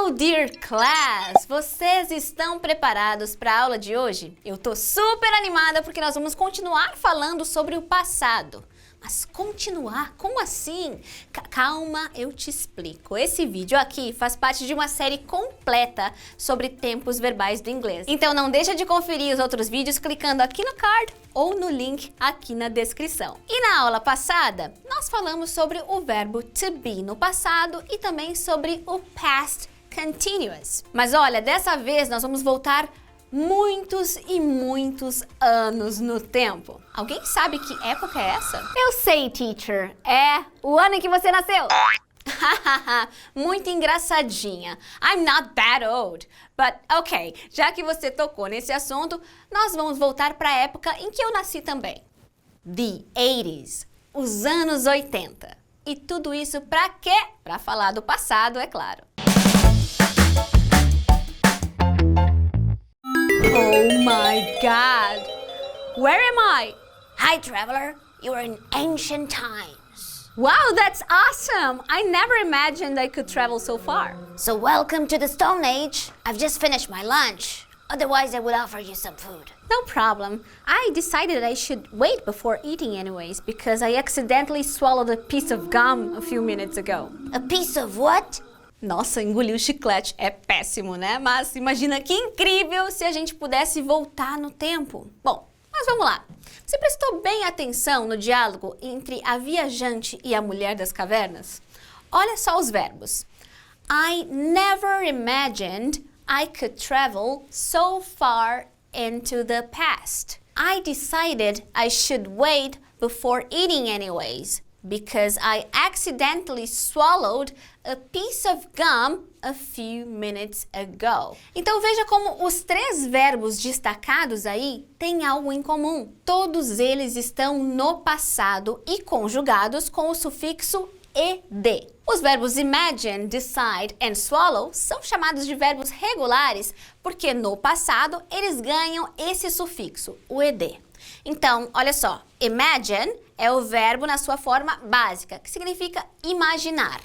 Hello, dear class! Vocês estão preparados para a aula de hoje? Eu tô super animada porque nós vamos continuar falando sobre o passado. Mas continuar? Como assim? Calma, eu te explico. Esse vídeo aqui faz parte de uma série completa sobre tempos verbais do inglês. Então não deixa de conferir os outros vídeos clicando aqui no card ou no link aqui na descrição. E na aula passada, nós falamos sobre o verbo to be no passado e também sobre o past continuous. Mas olha, dessa vez nós vamos voltar muitos e muitos anos no tempo. Alguém sabe que época é essa? Eu sei, teacher. É o ano em que você nasceu. Muito engraçadinha. I'm not that old. But ok, já que você tocou nesse assunto, nós vamos voltar para a época em que eu nasci também. The 80s, os anos 80. E tudo isso para quê? Para falar do passado, é claro. Oh my God! Where am I? Hi, traveler. You're in ancient times. Wow, that's awesome! I never imagined I could travel so far. So welcome to the Stone Age. I've just finished my lunch. Otherwise, I would offer you some food. No problem. I decided I should wait before eating anyways because I accidentally swallowed a piece of gum a few minutes ago. A piece of what? Nossa, engolir o chiclete é péssimo, né? Mas imagina que incrível se a gente pudesse voltar no tempo. Bom, mas vamos lá. Você prestou bem atenção no diálogo entre a viajante e a mulher das cavernas? Olha só os verbos. I never imagined I could travel so far into the past. I decided I should wait before eating anyways, because I accidentally swallowed a piece of gum a few minutes ago. Então veja como os três verbos destacados aí têm algo em comum. Todos eles estão no passado e conjugados com o sufixo ed. Os verbos imagine, decide and swallow são chamados de verbos regulares porque no passado eles ganham esse sufixo, o ed. Então, olha só, imagine é o verbo na sua forma básica, que significa imaginar.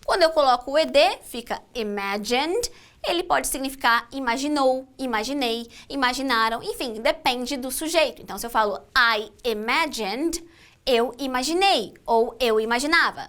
Quando eu coloco o ed, fica imagined, ele pode significar imaginou, imaginei, imaginaram, enfim, depende do sujeito. Então, se eu falo I imagined, eu imaginei ou eu imaginava.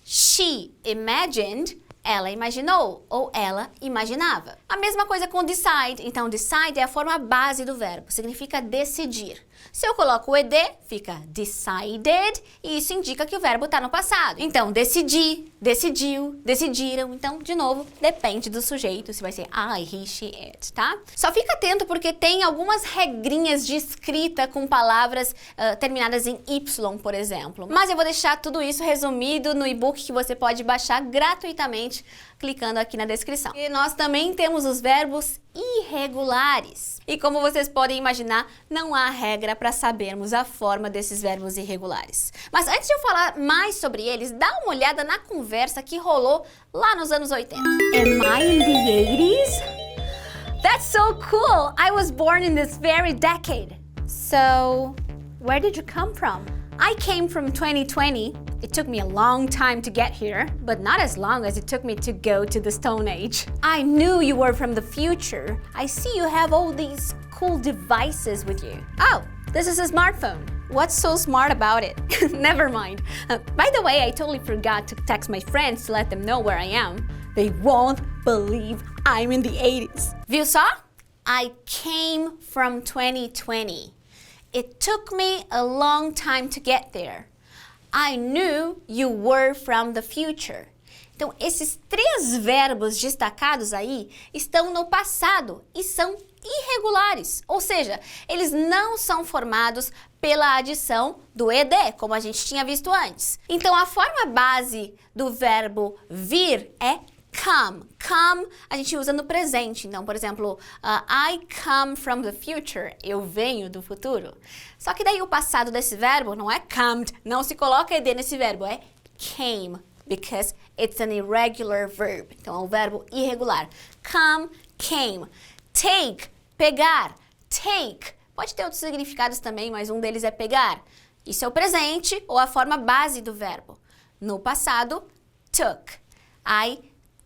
She imagined, ela imaginou ou ela imaginava. A mesma coisa com decide. Então, decide é a forma base do verbo, significa decidir. Se eu coloco o ed, fica decided e isso indica que o verbo está no passado. Então, decidi, decidiu, decidiram. Então, de novo, depende do sujeito, se vai ser I, he, she, it, tá? Só fica atento porque tem algumas regrinhas de escrita com palavras terminadas em Y, por exemplo. Mas eu vou deixar tudo isso resumido no e-book que você pode baixar gratuitamente clicando aqui na descrição. E nós também temos os verbos irregulares. E como vocês podem imaginar, não há regra para sabermos a forma desses verbos irregulares. Mas antes de eu falar mais sobre eles, dá uma olhada na conversa que rolou lá nos anos 80. Am I in the 80s? That's so cool! I was born in this very decade. So, where did you come from? I came from 2020. It took me a long time to get here, but not as long as it took me to go to the Stone Age. I knew you were from the future. I see you have all these cool devices with you. Oh, this is a smartphone. What's so smart about it? Never mind. By the way, I totally forgot to text my friends to let them know where I am. They won't believe I'm in the 80s. Viu só? I came from 2020. It took me a long time to get there. I knew you were from the future. Então, esses três verbos destacados aí estão no passado e são irregulares, ou seja, eles não são formados pela adição do ed, como a gente tinha visto antes. Então, a forma base do verbo vir é come. Come a gente usa no presente. Então, por exemplo, I come from the future. Eu venho do futuro. Só que daí o passado desse verbo não é comed. Não se coloca ed nesse verbo. É came. Because it's an irregular verb. Então, é um verbo irregular. Come, came. Take, pegar. Take. Pode ter outros significados também, mas um deles é pegar. Isso é o presente ou a forma base do verbo. No passado, took. I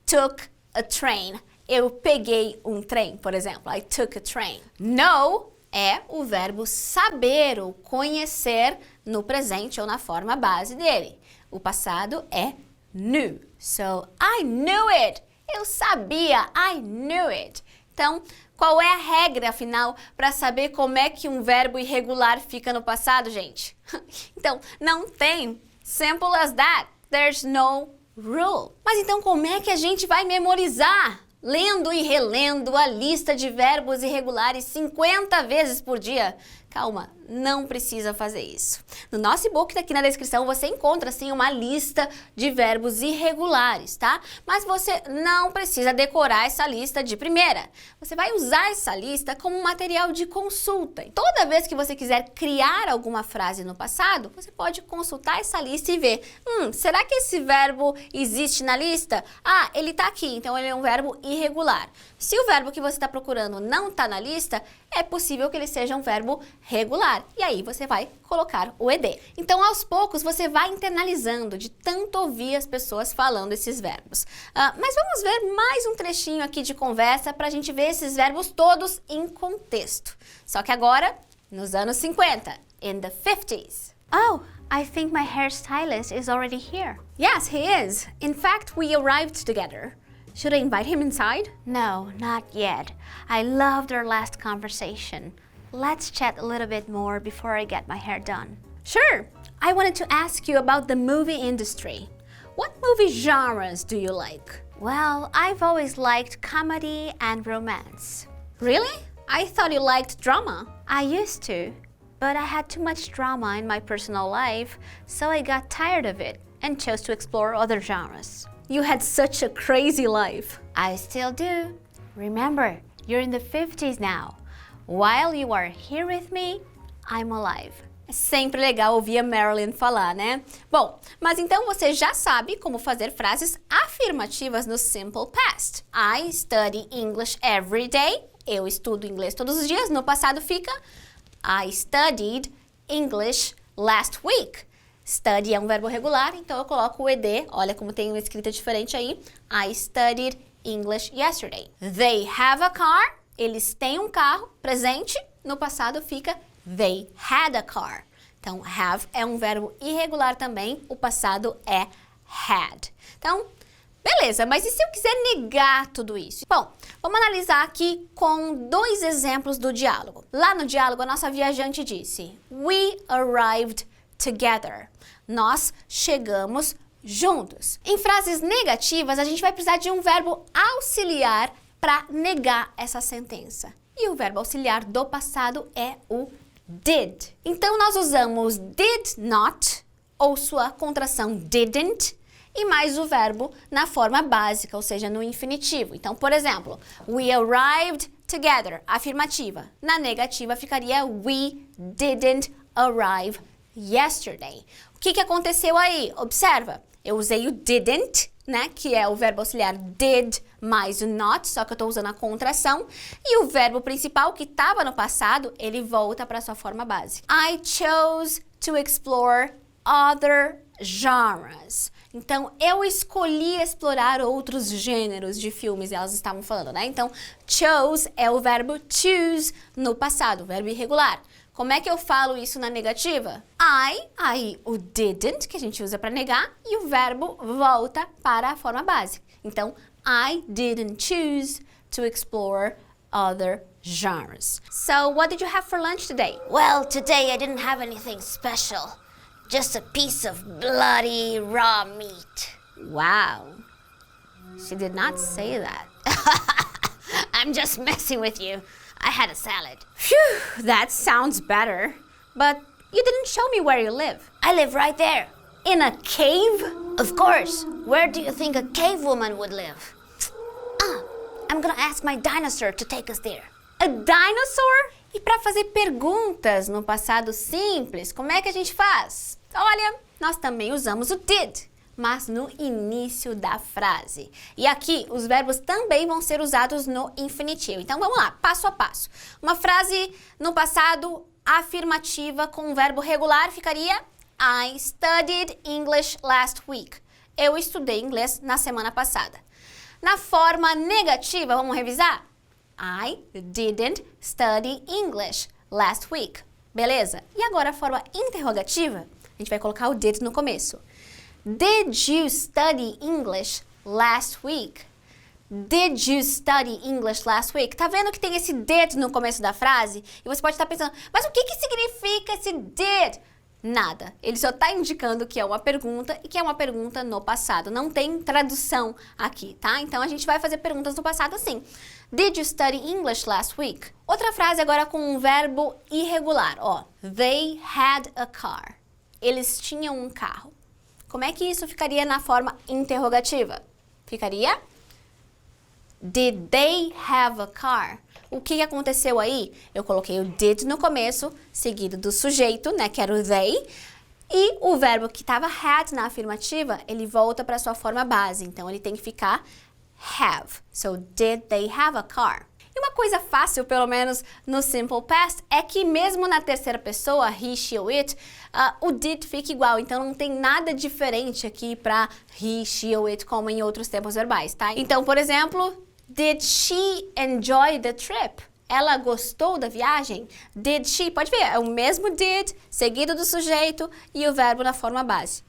took a train. Eu peguei um trem, por exemplo. I took a train. Know é o verbo saber ou conhecer no presente ou na forma base dele. O passado é knew. So, I knew it. Eu sabia. I knew it. Então, qual é a regra, afinal, para saber como é que um verbo irregular fica no passado, gente? Então, não tem. Simple as that. There's no rule. Mas então, como é que a gente vai memorizar? Lendo e relendo a lista de verbos irregulares 50 vezes por dia? Calma, não precisa fazer isso. No nosso e-book, aqui na descrição, você encontra, sim, uma lista de verbos irregulares, tá? Mas você não precisa decorar essa lista de primeira. Você vai usar essa lista como um material de consulta. E toda vez que você quiser criar alguma frase no passado, você pode consultar essa lista e ver, será que esse verbo existe na lista? Ah, ele tá aqui, então ele é um verbo irregular. Se o verbo que você está procurando não está na lista, é possível que ele seja um verbo regular. E aí você vai colocar o ed. Então, aos poucos, você vai internalizando de tanto ouvir as pessoas falando esses verbos. Mas vamos ver mais um trechinho aqui de conversa para a gente ver esses verbos todos em contexto. Só que agora, nos anos 50, in the 50s. Oh, I think my hairstylist is already here. Yes, he is. In fact, we arrived together. Should I invite him inside? No, not yet. I loved our last conversation. Let's chat a little bit more before I get my hair done. Sure. I wanted to ask you about the movie industry. What movie genres do you like? Well, I've always liked comedy and romance. Really? I thought you liked drama. I used to, but I had too much drama in my personal life, so I got tired of it and chose to explore other genres. You had such a crazy life. I still do. Remember, you're in the 50s now. While you are here with me, I'm alive. É sempre legal ouvir a Marilyn falar, né? Bom, mas então você já sabe como fazer frases afirmativas no Simple Past. I study English every day. Eu estudo inglês todos os dias. No passado fica I studied English last week. Study é um verbo regular, então eu coloco o ed. Olha como tem uma escrita diferente aí. I studied English yesterday. They have a car. Eles têm um carro. Presente. No passado fica they had a car. Então, have é um verbo irregular também. O passado é had. Então, beleza, mas e se eu quiser negar tudo isso? Bom, vamos analisar aqui com 2 exemplos do diálogo. Lá no diálogo, a nossa viajante disse We arrived together. Nós chegamos juntos. Em frases negativas, a gente vai precisar de um verbo auxiliar para negar essa sentença. E o verbo auxiliar do passado é o did. Então, nós usamos did not, ou sua contração didn't, e mais o verbo na forma básica, ou seja, no infinitivo. Então, por exemplo, we arrived together, afirmativa. Na negativa ficaria we didn't arrive yesterday. O que aconteceu aí? Observa, eu usei o didn't, né, que é o verbo auxiliar did mais o not, só que eu estou usando a contração. E o verbo principal, que estava no passado, ele volta para sua forma básica. I chose to explore other genres. Então, eu escolhi explorar outros gêneros de filmes, elas estavam falando, né? Então, chose é o verbo choose no passado, o verbo irregular. Como é que eu falo isso na negativa? Aí o didn't, que a gente usa para negar, e o verbo volta para a forma básica. Então, I didn't choose to explore other genres. So, what did you have for lunch today? Well, today I didn't have anything special. Just a piece of bloody raw meat. Wow. She did not say that. I'm just messing with you. I had a salad. Phew, that sounds better. But you didn't show me where you live. I live right there. In a cave? Of course. Where do you think a cave woman would live? I'm gonna ask my dinosaur to take us there. A dinosaur? E para fazer perguntas no passado simples, como é que a gente faz? Olha, nós também usamos o did, mas no início da frase. E aqui, os verbos também vão ser usados no infinitivo. Então, vamos lá, passo a passo. Uma frase no passado afirmativa com um verbo regular ficaria I studied English last week. Eu estudei inglês na semana passada. Na forma negativa, vamos revisar? I didn't study English last week. Beleza? E agora a forma interrogativa? A gente vai colocar o did no começo. Did you study English last week? Did you study English last week? Tá vendo que tem esse did no começo da frase? E você pode estar pensando, mas o que significa esse did? Nada. Ele só está indicando que é uma pergunta e que é uma pergunta no passado. Não tem tradução aqui, tá? Então a gente vai fazer perguntas no passado assim. Did you study English last week? Outra frase agora com um verbo irregular. Ó, they had a car. Eles tinham um carro. Como é que isso ficaria na forma interrogativa? Ficaria Did they have a car? O que aconteceu aí? Eu coloquei o did no começo, seguido do sujeito, né, que era o they, e o verbo que estava had na afirmativa, ele volta para sua forma base, então ele tem que ficar have. So, did they have a car? E uma coisa fácil, pelo menos no simple past, é que mesmo na terceira pessoa, he, she ou it, o did fica igual. Então não tem nada diferente aqui para he, she ou it, como em outros tempos verbais, tá? Então, por exemplo, did she enjoy the trip? Ela gostou da viagem? Did she? Pode ver, é o mesmo did, seguido do sujeito e o verbo na forma base.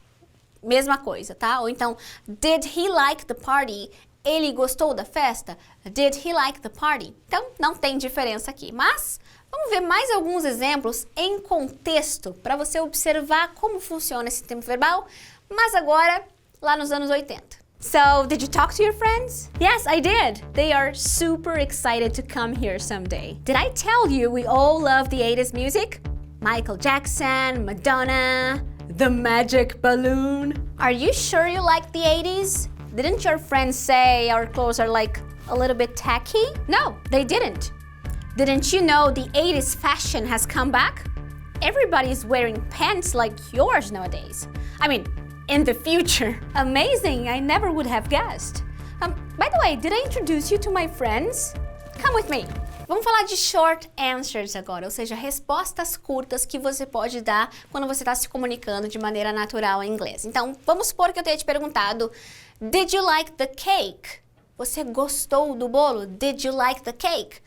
Mesma coisa, tá? Ou então, did he like the party? Ele gostou da festa? Did he like the party? Então, não tem diferença aqui. Mas, vamos ver mais alguns exemplos em contexto para você observar como funciona esse tempo verbal, mas agora, lá nos anos 80. So, did you talk to your friends? Yes, I did. They are super excited to come here someday. Did I tell you we all love the 80s music? Michael Jackson, Madonna, the Magic Balloon. Are you sure you like the 80s? Didn't your friends say our clothes are like a little bit tacky? No, they didn't. Didn't you know the 80s fashion has come back? Everybody's wearing pants like yours nowadays. I mean, in the future. Amazing, I never would have guessed. By the way, did I introduce you to my friends? Come with me. Vamos falar de short answers agora, ou seja, respostas curtas que você pode dar quando você está se comunicando de maneira natural em inglês. Então, vamos supor que eu tenha te perguntado, did you like the cake? Você gostou do bolo? Did you like the cake?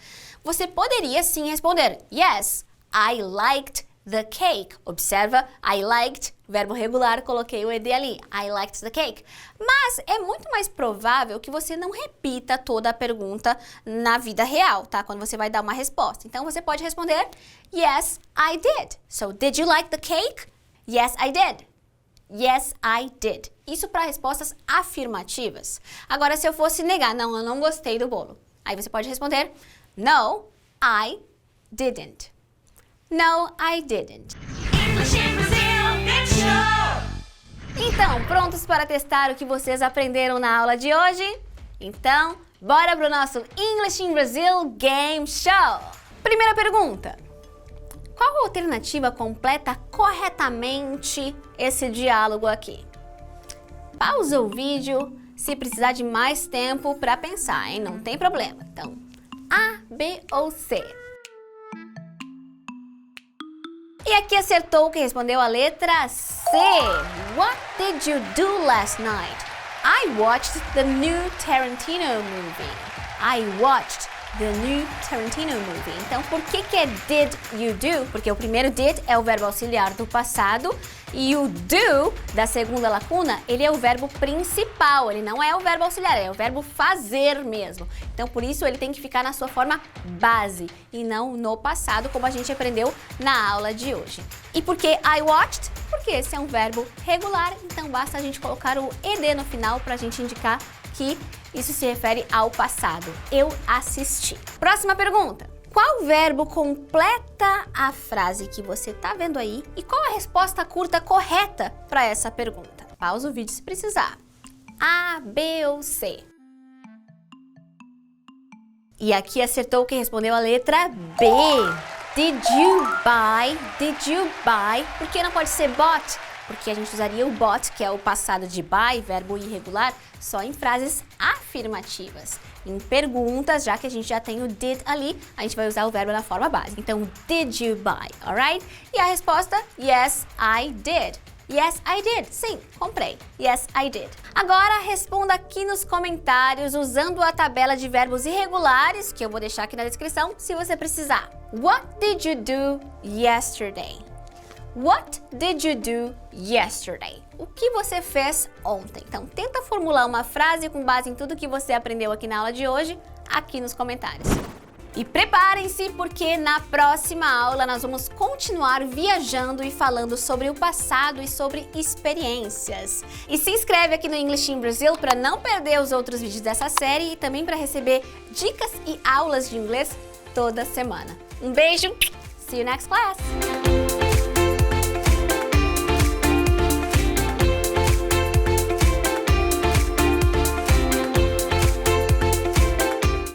Você poderia sim responder, yes, I liked the cake. Observa, I liked, verbo regular, coloquei o ed ali. I liked the cake. Mas é muito mais provável que você não repita toda a pergunta na vida real, tá? Quando você vai dar uma resposta. Então você pode responder, yes, I did. So, did you like the cake? Yes, I did. Yes, I did. Isso para respostas afirmativas. Agora, se eu fosse negar, não, eu não gostei do bolo. Aí você pode responder, no, I didn't. No, I didn't. English in Brazil, Game Show! Então, prontos para testar o que vocês aprenderam na aula de hoje? Então, bora pro nosso English in Brazil Game Show! Primeira pergunta. Qual alternativa completa corretamente esse diálogo aqui? Pausa o vídeo se precisar de mais tempo para pensar, hein? Não tem problema. Então, A, B ou C? E aqui acertou quem respondeu a letra C. What did you do last night? I watched the new Tarantino movie. I watched the new Tarantino movie. Então, por que é did you do? Porque o primeiro did é o verbo auxiliar do passado e o do, da segunda lacuna, ele é o verbo principal. Ele não é o verbo auxiliar, é o verbo fazer mesmo. Então, por isso, ele tem que ficar na sua forma base e não no passado, como a gente aprendeu na aula de hoje. E por que I watched? Porque esse é um verbo regular, então basta a gente colocar o ed no final para a gente indicar que isso se refere ao passado. Eu assisti. Próxima pergunta. Qual verbo completa a frase que você está vendo aí e qual a resposta curta correta para essa pergunta? Pausa o vídeo se precisar. A, B ou C? E aqui acertou quem respondeu a letra B. Did you buy? Did you buy? Por que não pode ser bought? Porque a gente usaria o bought, que é o passado de buy, verbo irregular, só em frases afirmativas. Em perguntas, já que a gente já tem o did ali, a gente vai usar o verbo na forma base. Então, did you buy? Alright? E a resposta, yes, I did. Yes, I did. Sim, comprei. Yes, I did. Agora responda aqui nos comentários usando a tabela de verbos irregulares, que eu vou deixar aqui na descrição, se você precisar. What did you do yesterday? What did you do yesterday? O que você fez ontem? Então, tenta formular uma frase com base em tudo que você aprendeu aqui na aula de hoje, aqui nos comentários. E preparem-se, porque na próxima aula nós vamos continuar viajando e falando sobre o passado e sobre experiências. E se inscreve aqui no English in Brazil para não perder os outros vídeos dessa série e também para receber dicas e aulas de inglês toda semana. Um beijo, see you next class!